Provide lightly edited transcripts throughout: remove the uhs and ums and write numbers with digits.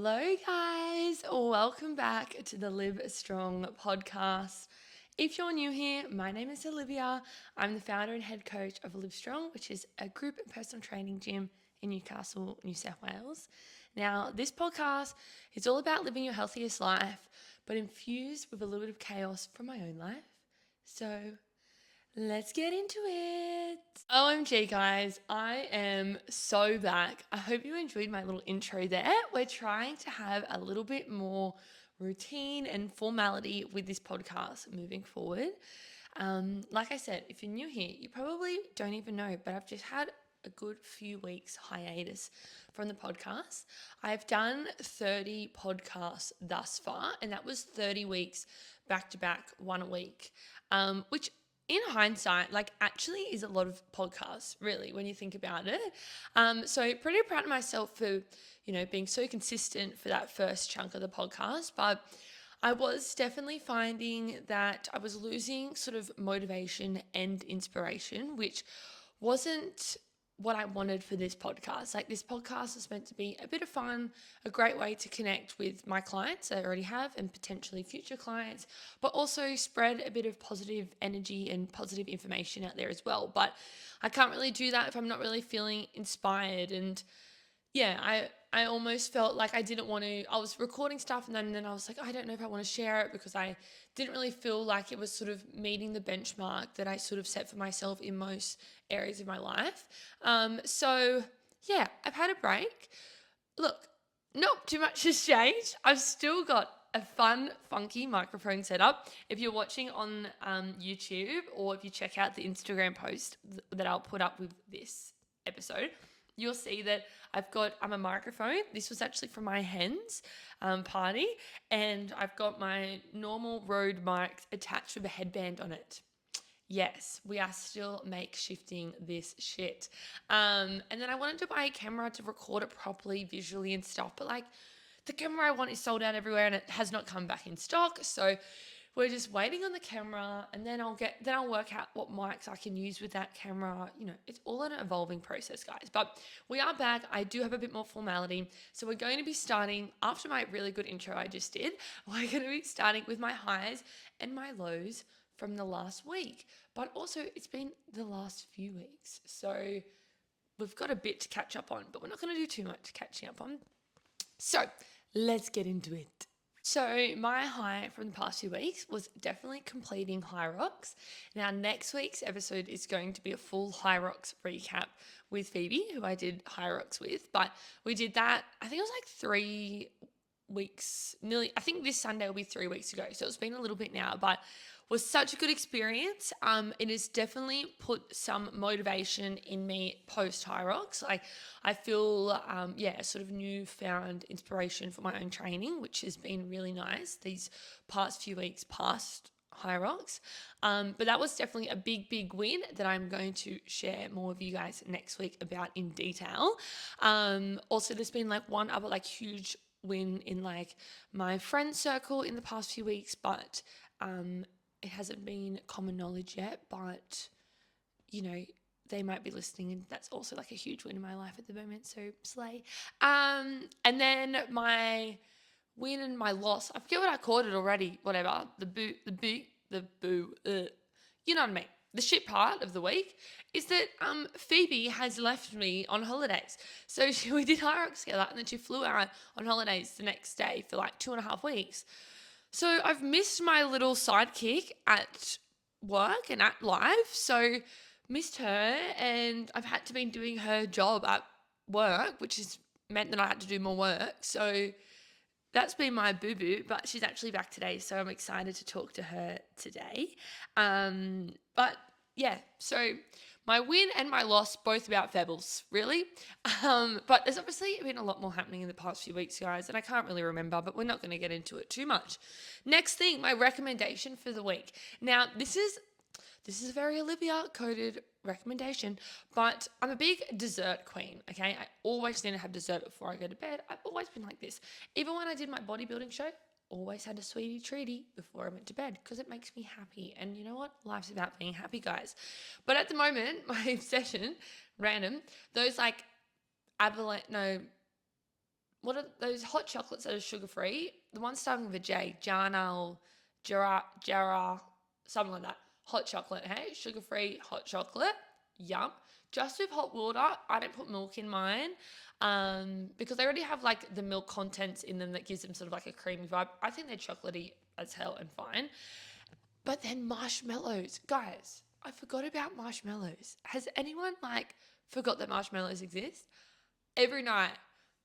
Hello, guys. Welcome back to the Live Strong podcast. If you're new here, my name is Olivia. I'm the founder and head coach of Live Strong, which is a group and personal training gym in Newcastle, New South Wales. Now, this podcast is all about living your healthiest life, but infused with a little bit of chaos from my own life. So, let's get into it. OMG, guys, I am so back. I hope you enjoyed my little intro there. We're trying to have a little bit more routine and formality with this podcast moving forward. Like I said, if you're new here, you probably don't even know, but I've just had a good few weeks hiatus from the podcast. I've done 30 podcasts thus far, and that was 30 weeks back to back, one a week, which in hindsight, actually is a lot of podcasts, really, when you think about it. So pretty proud of myself for, being so consistent for that first chunk of the podcast. But I was definitely finding that I was losing sort of motivation and inspiration, which wasn't what I wanted for this podcast. This podcast is meant to be a bit of fun, a great way to connect with my clients I already have and potentially future clients, but also spread a bit of positive energy and positive information out there as well. But I can't really do that if I'm not really feeling inspired. And yeah, I almost felt like I didn't want to, I was recording stuff and then I was like, I don't know if I want to share it because I didn't really feel like it was sort of meeting the benchmark that I sort of set for myself in most areas of my life. So yeah, I've had a break. Look, not too much has changed. I've still got a fun, funky microphone setup. If you're watching on YouTube or if you check out the Instagram post that I'll put up with this episode, you'll see that I'm a microphone. This was actually from my hen's party, and I've got my normal Rode mic attached with a headband on it. Yes, we are still makeshifting this shit. And then I wanted to buy a camera to record it properly, visually and stuff, but the camera I want is sold out everywhere and it has not come back in stock. So we're just waiting on the camera, and then I'll work out what mics I can use with that camera. It's all an evolving process, guys. But we are back. I do have a bit more formality. So we're going to be starting after my really good intro I just did. We're going to be starting with my highs and my lows from the last week. But also it's been the last few weeks. So we've got a bit to catch up on, but we're not going to do too much catching up on. So let's get into it. So my high from the past 2 weeks was definitely completing High Rocks. Now next week's episode is going to be a full High Rocks recap with Phoebe, who I did High Rocks with. But we did that, I think it was 3 weeks, nearly, I think this Sunday will be 3 weeks ago. So it's been a little bit now, but was such a good experience. It has definitely put some motivation in me post High Rocks. I feel, a sort of newfound inspiration for my own training, which has been really nice these past few weeks past High Rocks. But that was definitely a big, big win that I'm going to share more with you guys next week about in detail. Also, there's been one other huge win in my friend circle in the past few weeks, but it hasn't been common knowledge yet, but they might be listening, and that's also a huge win in my life at the moment, so slay. And then my win and my loss, I forget what I called it already, whatever, the you know what I mean. The shit part of the week is that Phoebe has left me on holidays. So we did High Rocks together, and then she flew out on holidays the next day for 2.5 weeks. So I've missed my little sidekick at work and at life. So missed her, and I've had to be doing her job at work, which has meant that I had to do more work. So that's been my boo-boo, but she's actually back today, so I'm excited to talk to her today. But yeah, so my win and my loss, both about Febbles, really. But there's obviously been a lot more happening in the past few weeks, guys, and I can't really remember, but we're not going to get into it too much. Next thing, my recommendation for the week. Now, this is a very Olivia-coded recommendation, but I'm a big dessert queen, okay? I always need to have dessert before I go to bed. I've always been like this. Even when I did my bodybuilding show, always had a sweetie treaty before I went to bed because it makes me happy. And you know what? Life's about being happy, guys. But at the moment, my obsession, random, those what are those hot chocolates that are sugar-free? The one starting with a J, Jana or Jara, something like that. Hot chocolate, hey? Sugar-free hot chocolate. Yum. Just with hot water. I don't put milk in mine because they already have like the milk contents in them that gives them sort of like a creamy vibe. I think they're chocolatey as hell and fine. But then marshmallows. Guys, I forgot about marshmallows. Has anyone like forgot that marshmallows exist? Every night,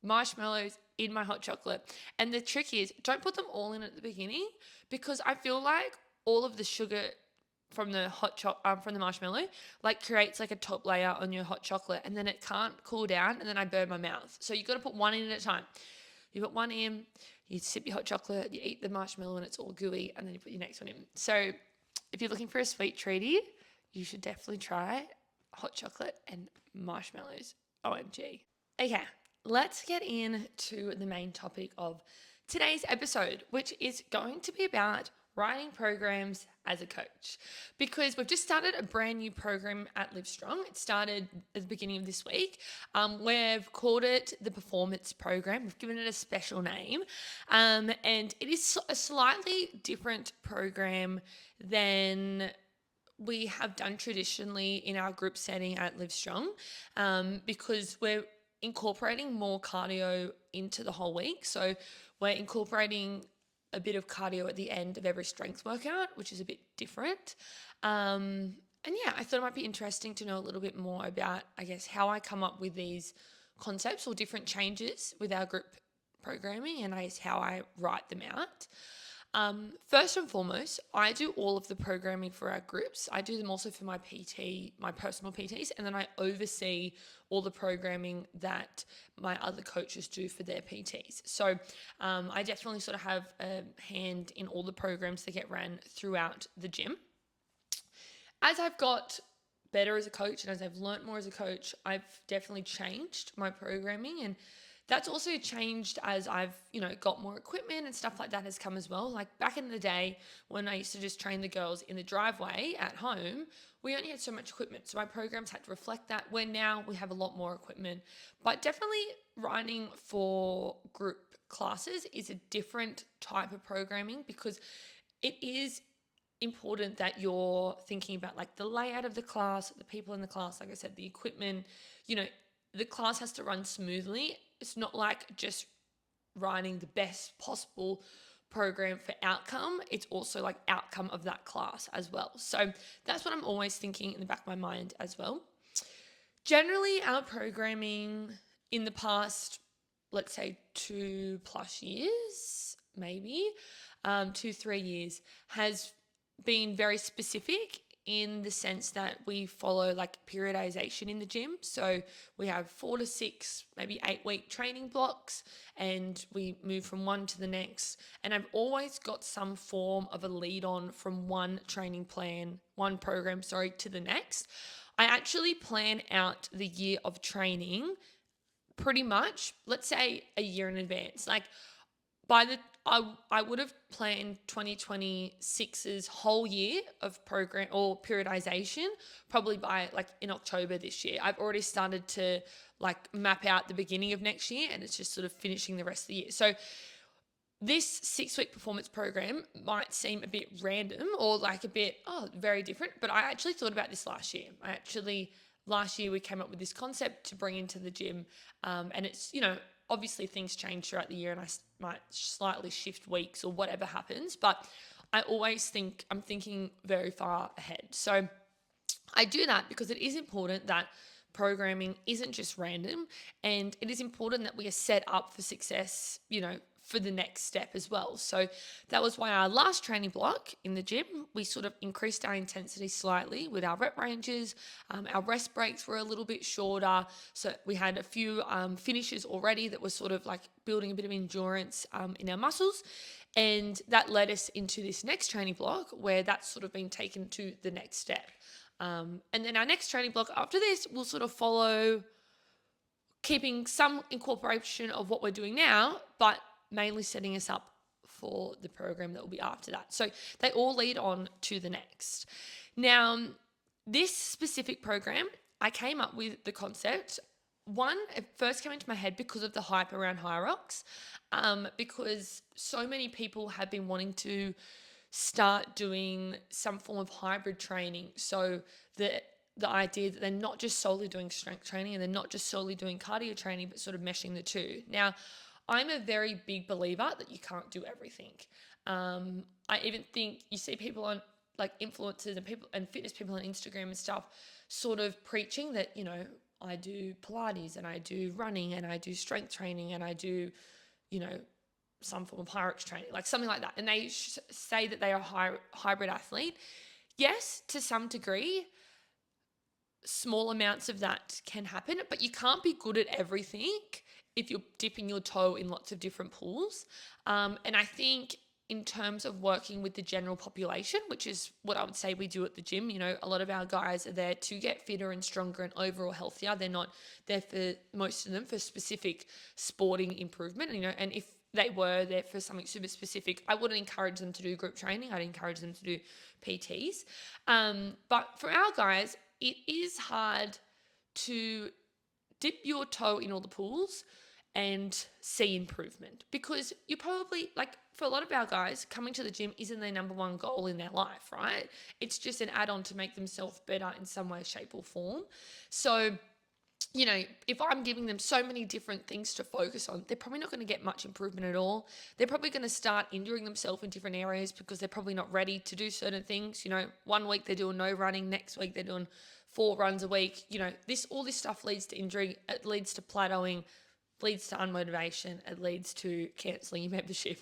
marshmallows in my hot chocolate. And the trick is, don't put them all in at the beginning because I feel like all of the sugar from the from the marshmallow like creates like a top layer on your hot chocolate, and then it can't cool down, and then I burn my mouth. So you got to put one in at a time. You put one in, you sip your hot chocolate, you eat the marshmallow and it's all gooey, and then you put your next one in. So if you're looking for a sweet treaty, you should definitely try hot chocolate and marshmallows. OMG. Okay, let's get into the main topic of today's episode, which is going to be about writing programs as a coach, because we've just started a brand new program at Livestrong. It started at the beginning of this week. We've called it the Performance Program. We've given it a special name, and it is a slightly different program than we have done traditionally in our group setting at Livestrong, because we're incorporating more cardio into the whole week. So we're incorporating a bit of cardio at the end of every strength workout, which is a bit different. And yeah, I thought it might be interesting to know a little bit more about, I guess, how I come up with these concepts or different changes with our group programming, and I guess how I write them out. First and foremost, I do all of the programming for our groups. I do them also for my PT, my personal PTs, and then I oversee all the programming that my other coaches do for their PTs. So I definitely sort of have a hand in all the programs that get ran throughout the gym. As I've got better as a coach and as I've learnt more as a coach, I've definitely changed my programming, and that's also changed as I've, got more equipment and stuff like that has come as well. Like back in the day when I used to just train the girls in the driveway at home, we only had so much equipment. So my programs had to reflect that, where now we have a lot more equipment. But definitely writing for group classes is a different type of programming, because it is important that you're thinking about like the layout of the class, the people in the class, like I said, the equipment, the class has to run smoothly. It's not like just writing the best possible program for outcome. It's also like outcome of that class as well. So that's what I'm always thinking in the back of my mind as well. Generally, our programming in the past, let's say 2+ years, maybe 2-3 years, has been very specific in the sense that we follow like periodization in the gym. So we have 4 to 6, maybe 8-week training blocks, and we move from one to the next. And I've always got some form of a lead on from one program, to the next. I actually plan out the year of training pretty much, let's say, a year in advance. Like I would have planned 2026's whole year of program or periodization probably by like in October this year. I've already started to like map out the beginning of next year, and it's just sort of finishing the rest of the year. So this 6-week performance program might seem a bit random or like a bit, very different, but I actually thought about this last year. Last year we came up with this concept to bring into the gym, and it's, obviously things change throughout the year and I might slightly shift weeks or whatever happens, but I always think I'm thinking very far ahead. So I do that because it is important that programming isn't just random, and it is important that we are set up for success, for the next step as well. So that was why our last training block in the gym, we sort of increased our intensity slightly with our rep ranges. Our rest breaks were a little bit shorter. So we had a few finishes already that was sort of like building a bit of endurance in our muscles. And that led us into this next training block where that's sort of been taken to the next step. And then our next training block after this will sort of follow, keeping some incorporation of what we're doing now, but mainly setting us up for the program that will be after that. So they all lead on to the next. Now, this specific program, I came up with the concept one, it first came into my head because of the hype around high rocks, because so many people have been wanting to start doing some form of hybrid training. So the idea that they're not just solely doing strength training and they're not just solely doing cardio training, but sort of meshing the two. Now, I'm a very big believer that you can't do everything. I even think you see people on like influencers and people and fitness people on Instagram and stuff sort of preaching that, I do Pilates and I do running and I do strength training and I do, you know, some form of hierarchy training, like something like that. And they say that they are a hybrid athlete. Yes, to some degree, small amounts of that can happen, but you can't be good at everything if you're dipping your toe in lots of different pools. And I think in terms of working with the general population, which is what I would say we do at the gym, a lot of our guys are there to get fitter and stronger and overall healthier. They're not there for most of them for specific sporting improvement, and if they were there for something super specific, I wouldn't encourage them to do group training. I'd encourage them to do PTs. But for our guys, it is hard to dip your toe in all the pools and see improvement, because you probably, like, for a lot of our guys, coming to the gym isn't their number one goal in their life, right? It's just an add-on to make themselves better in some way, shape, or form. So, if I'm giving them so many different things to focus on, they're probably not going to get much improvement at all. They're probably going to start injuring themselves in different areas because they're probably not ready to do certain things. 1 week they're doing no running, next week they're doing 4 runs a week. All this stuff leads to injury, it leads to plateauing, leads to unmotivation, it leads to cancelling your membership,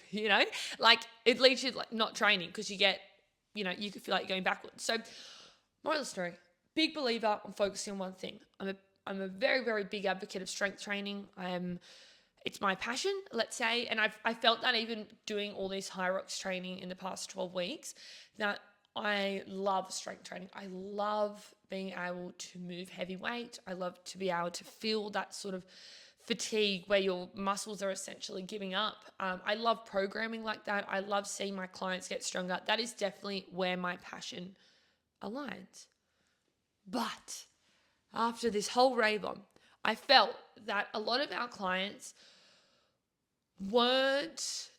like it leads to like not training because you get, you could feel like you're going backwards. So moral of the story, big believer on focusing on one thing. I'm a very, very big advocate of strength training. It's my passion, let's say, and I felt that even doing all this high rocks training in the past 12 weeks, that I love strength training. I love being able to move heavy weight. I love to be able to feel that sort of fatigue where your muscles are essentially giving up. I love programming like that. I love seeing my clients get stronger. That is definitely where my passion aligns. But after this whole rave on, I felt that a lot of our clients weren't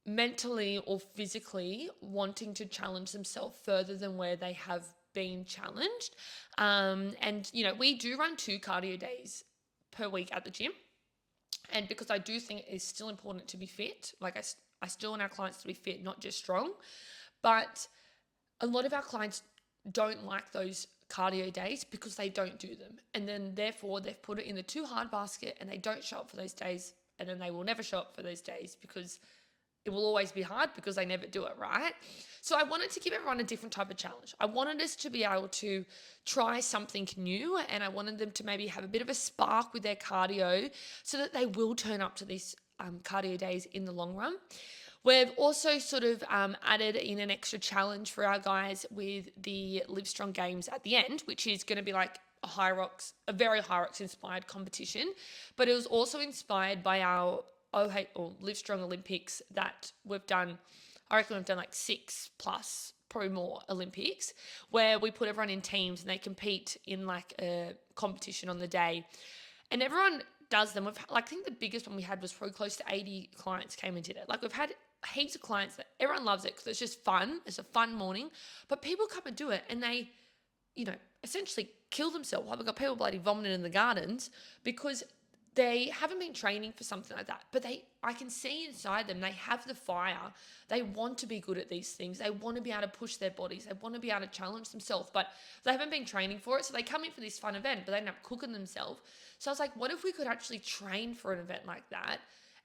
mentally or physically wanting to challenge themselves further than where they have been challenged. And we do run 2 cardio days per week at the gym. And because I do think it is still important to be fit, like I still want our clients to be fit, not just strong. But a lot of our clients don't like those cardio days because they don't do them. And then therefore they've put it in the too hard basket and they don't show up for those days. And then they will never show up for those days because it will always be hard because they never do it, right? So I wanted to give everyone a different type of challenge. I wanted us to be able to try something new, and I wanted them to maybe have a bit of a spark with their cardio so that they will turn up to these cardio days in the long run. We've also sort of added in an extra challenge for our guys with the Livestrong Games at the end, which is going to be like a very high rocks inspired competition. But it was also inspired by our Livestrong Olympics that we've done. I reckon we've done like 6 plus, probably more Olympics, where we put everyone in teams and they compete in like a competition on the day. And everyone does them. I think the biggest one we had was probably close to 80 clients came and did it. Like we've had heaps of clients that everyone loves it because it's just fun. It's a fun morning. But people come and do it and they, essentially kill themselves. Like we've got people bloody vomiting in the gardens because they haven't been training for something like that. But I can see inside them, they have the fire. They want to be good at these things. They want to be able to push their bodies. They want to be able to challenge themselves, but they haven't been training for it. So they come in for this fun event, but they end up cooking themselves. So I was like, what if we could actually train for an event like that?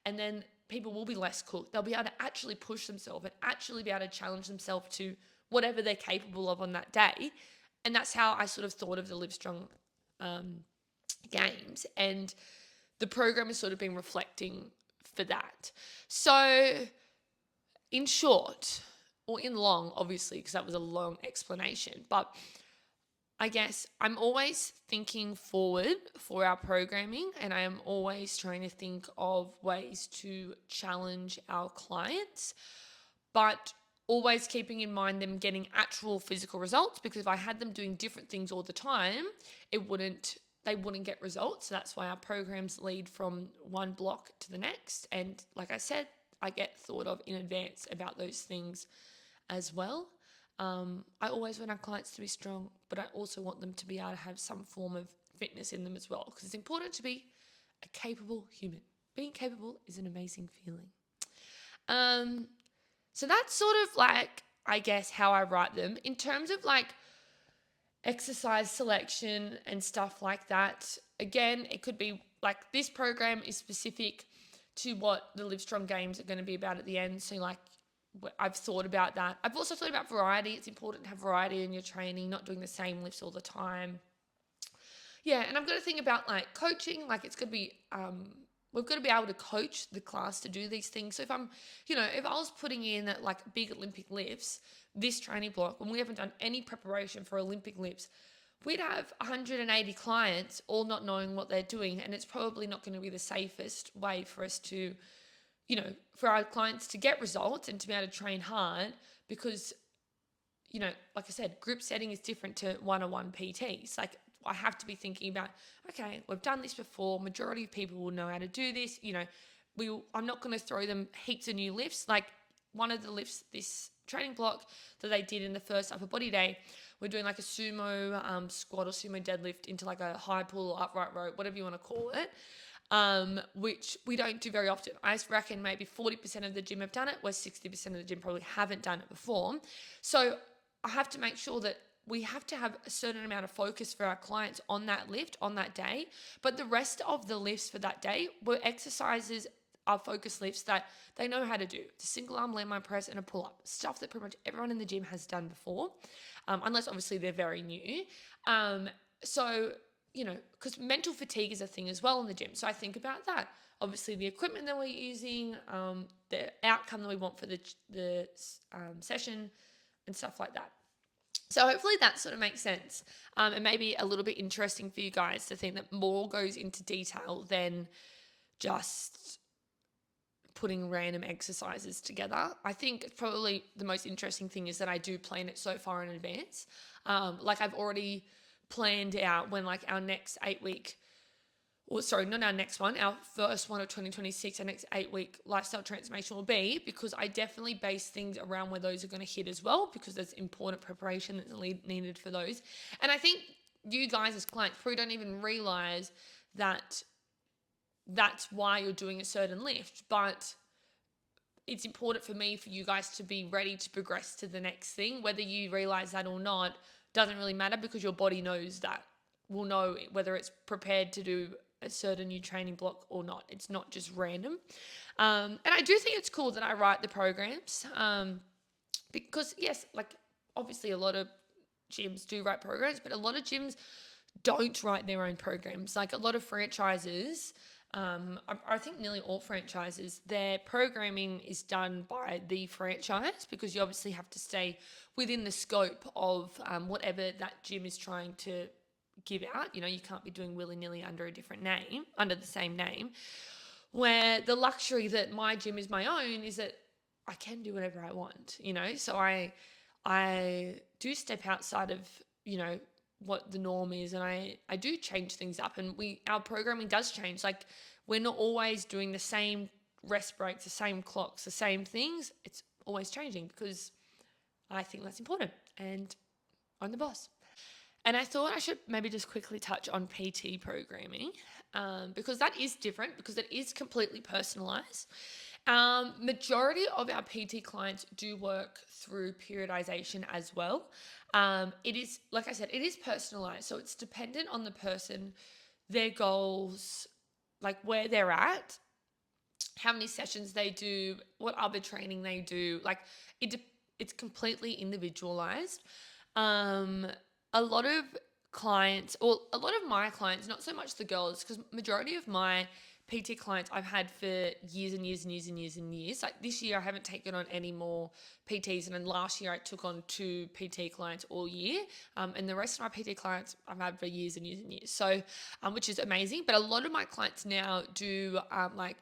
And then people will be less cooked. They'll be able to actually push themselves and actually be able to challenge themselves to whatever they're capable of on that day. And that's how I sort of thought of the Livestrong Games. And the program has sort of been reflecting for that. So in short, or in long, obviously, because that was a long explanation, but I guess I'm always thinking forward for our programming, and I am always trying to think of ways to challenge our clients, but always keeping in mind them getting actual physical results, because if I had them doing different things all the time, it wouldn't they wouldn't get results. So that's why our programs lead from one block to the next. And like I said, I get thought of in advance about those things as well. I always want our clients to be strong, but I also want them to be able to have some form of fitness in them as well, because it's important to be a capable human. Being capable is an amazing feeling. So that's sort of like, I guess, how I write them. In terms of like exercise selection and stuff like that, again, it could be like this program is specific to what the Livestrong Games are going to be about at the end. So like I've thought about that. I've also thought about variety. It's important to have variety in your training, not doing the same lifts all the time. Yeah, and I've got to think about like coaching. Like it's going to be, we've got to be able to coach the class to do these things. So if I'm, if I was putting in like big Olympic lifts, this training block, when we haven't done any preparation for Olympic lifts, we'd have 180 clients all not knowing what they're doing. And it's probably not going to be the safest way for us to, for our clients to get results and to be able to train hard, because, like I said, group setting is different to one-on-one PTs. Like I have to be thinking about, okay, we've done this before. Majority of people will know how to do this. I'm not going to throw them heaps of new lifts. Like one of the lifts, this training block that they did in the first upper body day, we're doing like a sumo squat or sumo deadlift into like a high pull, upright row, whatever you want to call it, which we don't do very often. I reckon maybe 40% of the gym have done it, where 60% of the gym probably haven't done it before. So I have to make sure that we have to have a certain amount of focus for our clients on that lift, on that day. But the rest of the lifts for that day were exercises, are focus lifts that they know how to do. The single arm landmine press and a pull up, stuff that pretty much everyone in the gym has done before, unless obviously they're very new. Because mental fatigue is a thing as well in the gym. So I think about that. Obviously the equipment that we're using, the outcome that we want for the session and stuff like that. So hopefully that sort of makes sense, and maybe a little bit interesting for you guys to think that more goes into detail than just putting random exercises together. I think probably the most interesting thing is that I do plan it so far in advance. Like I've already planned out when like our next 8-week, not our next one, our first one of 2026, our next 8-week lifestyle transformation will be, because I definitely base things around where those are going to hit as well, because there's important preparation that's needed for those. And I think you guys as clients probably don't even realize that that's why you're doing a certain lift, but it's important for me for you guys to be ready to progress to the next thing. Whether you realize that or not doesn't really matter, because your body knows that, will know whether it's prepared to do a certain new training block or not. It's not just random. And I do think it's cool that I write the programs, because yes, like obviously a lot of gyms do write programs, but a lot of gyms don't write their own programs. Like a lot of franchises, I think nearly all franchises, their programming is done by the franchise, because you obviously have to stay within the scope of whatever that gym is trying to give out. You can't be doing willy-nilly under a different name, under the same name. Where the luxury that my gym is my own is that I can do whatever I want, so I do step outside of, what the norm is, and I do change things up, and our programming does change. Like we're not always doing the same rest breaks, the same clocks, the same things. It's always changing, because I think that's important, and I'm the boss. And I thought I should maybe just quickly touch on PT programming, because that is different, because it is completely personalized. Majority of our PT clients do work through periodization as well. It is, like I said, it is personalized. So it's dependent on the person, their goals, like where they're at, how many sessions they do, what other training they do. Like it's completely individualized. A lot of clients, or a lot of my clients, not so much the girls, because majority of my PT clients I've had for years and years and years and years and years. Like this year I haven't taken on any more PTs, and then last year I took on 2 PT clients all year, and the rest of my PT clients I've had for years and years and years. So, which is amazing. But a lot of my clients now do like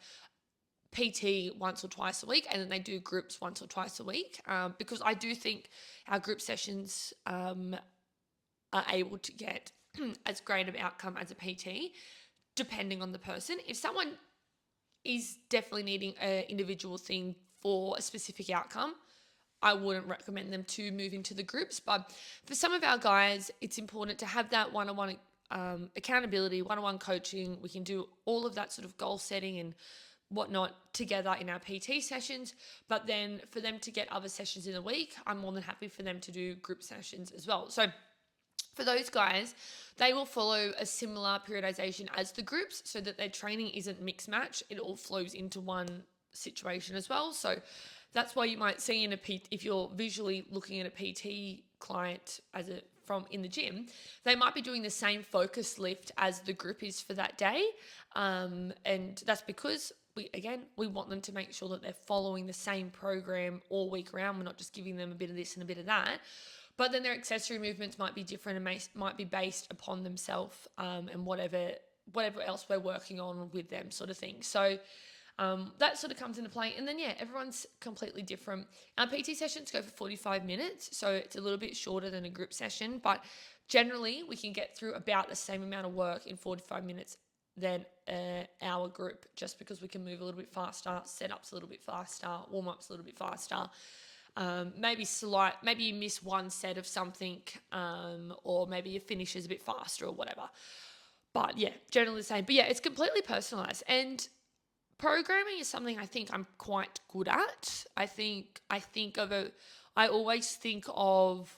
PT once or twice a week, and then they do groups once or twice a week, because I do think our group sessions are able to get as great of outcome as a PT, depending on the person. If someone is definitely needing an individual thing for a specific outcome, I wouldn't recommend them to move into the groups. But for some of our guys, it's important to have that one-on-one accountability, one-on-one coaching. We can do all of that sort of goal setting and whatnot together in our PT sessions. But then for them to get other sessions in the week, I'm more than happy for them to do group sessions as well. So for those guys, they will follow a similar periodization as the groups so that their training isn't mix match. It all flows into one situation as well. So that's why you might see in a PT, if you're visually looking at a PT client from in the gym, they might be doing the same focus lift as the group is for that day. And that's because we want them to make sure that they're following the same program all week around. We're not just giving them a bit of this and a bit of that. But then their accessory movements might be different and might be based upon themselves and whatever else we're working on with them, sort of thing. So that sort of comes into play. And then, everyone's completely different. Our PT sessions go for 45 minutes, so it's a little bit shorter than a group session. But generally, we can get through about the same amount of work in 45 minutes than our group, just because we can move a little bit faster, setups a little bit faster, warm-ups a little bit faster. Maybe you miss one set of something, or maybe your finish is a bit faster or whatever. But generally the same. But it's completely personalized. And programming is something I think I'm quite good at. I always think of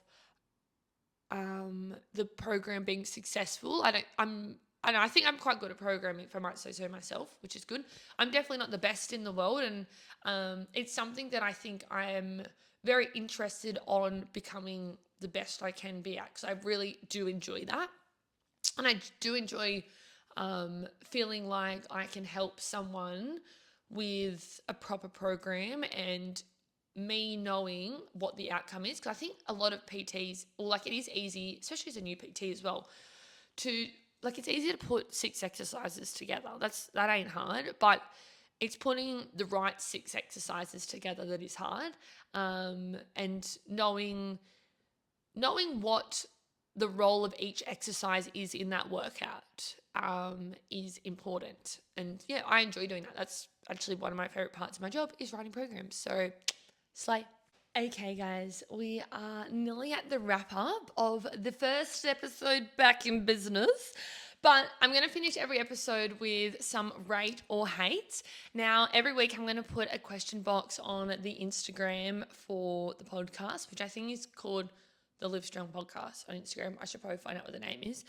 the program being successful. I think I'm quite good at programming, if I might say so myself, which is good. I'm definitely not the best in the world, and it's something that I think I am very interested on becoming the best I can be at, because I really do enjoy that. And I do enjoy feeling like I can help someone with a proper program and me knowing what the outcome is. Because I think a lot of PTs, it is easy, especially as a new PT as well, it's easy to put 6 exercises together. That ain't hard, but it's putting the right 6 exercises together that is hard. And knowing what the role of each exercise is in that workout is important. And I enjoy doing that. That's actually one of my favorite parts of my job, is writing programs. So slay. Okay, guys, we are nearly at the wrap up of the first episode back in business. But I'm going to finish every episode with some rate or hate. Now, every week I'm going to put a question box on the Instagram for the podcast, which I think is called the Live Strong Podcast on Instagram. I should probably find out what the name is.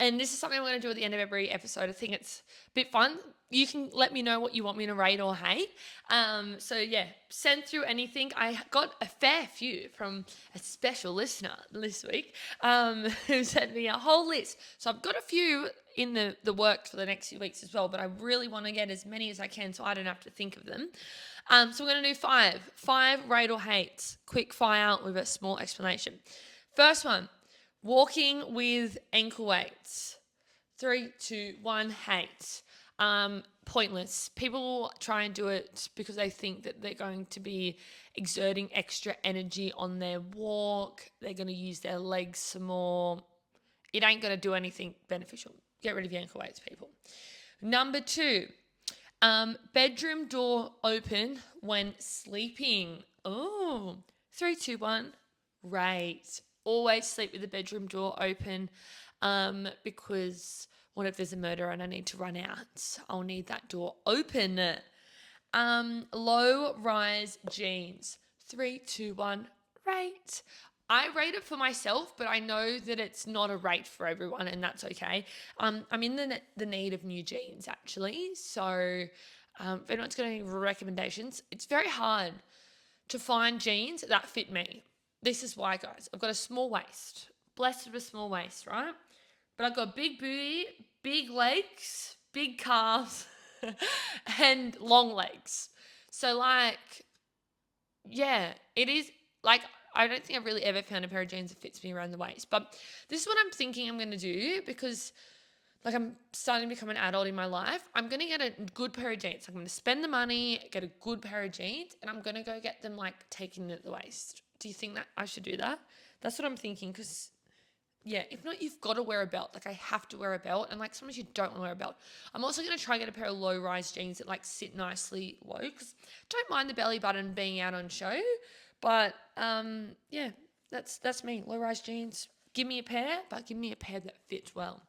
And this is something I'm going to do at the end of every episode. I think it's a bit fun. You can let me know what you want me to rate or hate. Send through anything. I got a fair few from a special listener this week who sent me a whole list. So I've got a few in the works for the next few weeks as well, but I really want to get as many as I can so I don't have to think of them. So we're going to do 5. 5 rate or hates. Quick fire with a small explanation. First one, walking with ankle weights. 3, 2, 1, hate. Pointless. People try and do it because they think that they're going to be exerting extra energy on their walk. They're going to use their legs some more. It ain't going to do anything beneficial. Get rid of your ankle weights, people. Number 2, bedroom door open when sleeping. Oh, 3, 2, 1, right. Always sleep with the bedroom door open because what if there's a murder and I need to run out? I'll need that door open. Low rise jeans. 3, 2, 1, rate. I rate it for myself, but I know that it's not a rate for everyone, and that's okay. I'm in the need of new jeans, actually. So if anyone's got any recommendations, it's very hard to find jeans that fit me. This is why, guys. I've got a small waist. Blessed with a small waist, right? But I've got big booty, big legs, big calves, and long legs. So, it is, I don't think I've really ever found a pair of jeans that fits me around the waist. But this is what I'm thinking I'm going to do because, I'm starting to become an adult in my life. I'm going to get a good pair of jeans. I'm going to spend the money, get a good pair of jeans, and I'm going to go get them, taken at the waist. Do you think that I should do that? That's what I'm thinking because yeah, if not, you've got to wear a belt. Like, I have to wear a belt. And, like, sometimes you don't want to wear a belt. I'm also going to try and get a pair of low-rise jeans that, like, sit nicely low, because don't mind the belly button being out on show. But, yeah, that's me. Low-rise jeans. Give me a pair, but give me a pair that fits well.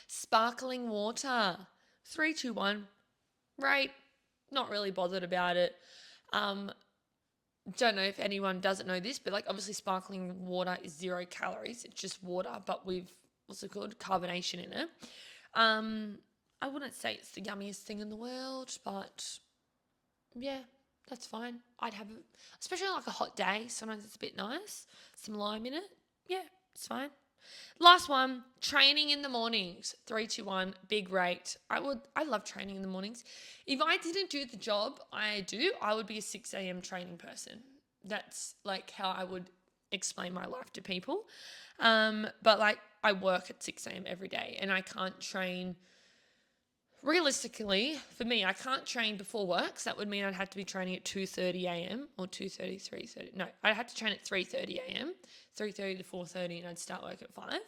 Sparkling water. 3, 2, 1. Right. Not really bothered about it. Don't know if anyone doesn't know this, but like obviously sparkling water is 0 calories. It's just water, but with what's it called? Carbonation in it. I wouldn't say it's the yummiest thing in the world, but yeah, that's fine. I'd have it, especially on like a hot day. Sometimes it's a bit nice. Some lime in it. Yeah, it's fine. Last one, training in the mornings. 3, 2, 1, big rate. I love training in the mornings. If I didn't do the job I do, I would be a 6 a.m. training person. That's like how I would explain my life to people. But like I work at 6 a.m. every day, and I can't train. Realistically, for me, I can't train before work, so that would mean I'd have to be training at 2:30 a.m. or 2:30, 3:30. No, I'd have to train at 3:30 a.m., 3:30 to 4:30, and I'd start work at 5.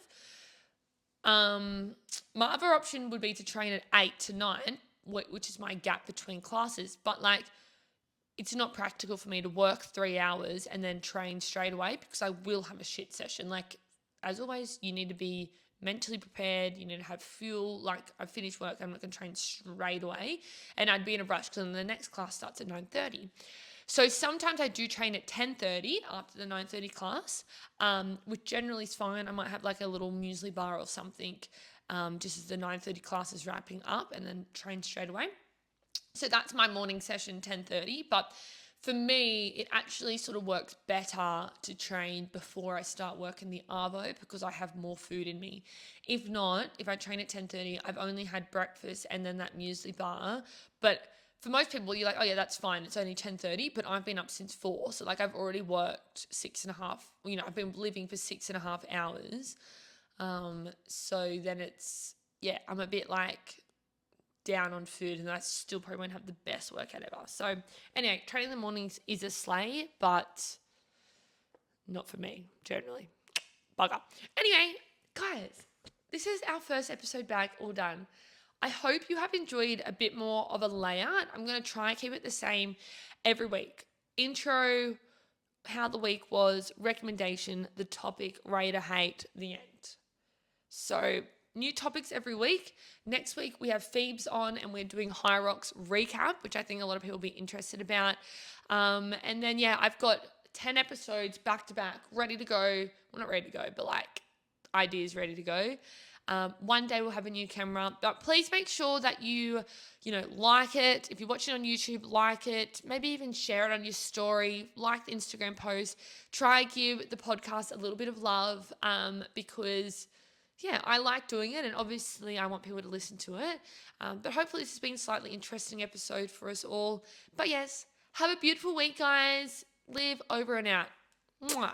My other option would be to train at 8 to 9, which is my gap between classes. But like, it's not practical for me to work 3 hours and then train straight away, because I will have a shit session. Like, as always, you need to be mentally prepared. You need to have fuel. Like, I finish work, I'm not going to train straight away, and I'd be in a rush because then the next class starts at 9:30. So sometimes I do train at 10:30 after the 9:30 class, which generally is fine. I might have like a little muesli bar or something, just as the 9:30 class is wrapping up, and then train straight away. So that's my morning session, 10:30. But for me, it actually sort of works better to train before I start work in the arvo, because I have more food in me. If not, if I train at 10:30, I've only had breakfast and then that muesli bar. But for most people, you're like, oh yeah, that's fine. It's only 10:30, but I've been up since 4. So like I've already worked 6.5, I've been living for 6.5 hours. So then it's, yeah, I'm a bit like down on food, and I still probably won't have the best workout ever. So anyway, training in the mornings is a slay, but not for me, generally. Bugger. Anyway, guys, this is our first episode back, all done. I hope you have enjoyed a bit more of a layout. I'm going to try and keep it the same every week. Intro, how the week was, recommendation, the topic, rate or hate, the end. So new topics every week. Next week we have Phoebes on, and we're doing High Rocks recap, which I think a lot of people will be interested about. And then, yeah, I've got 10 episodes back to back ready to go. Well, not ready to go, but like ideas ready to go. One day we'll have a new camera, but please make sure that you like it. If you're watching on YouTube, like it, maybe even share it on your story, like the Instagram post, try give the podcast a little bit of love, because yeah, I like doing it, and obviously I want people to listen to it. But hopefully this has been a slightly interesting episode for us all. But yes, have a beautiful week, guys. Live over and out. Mwah.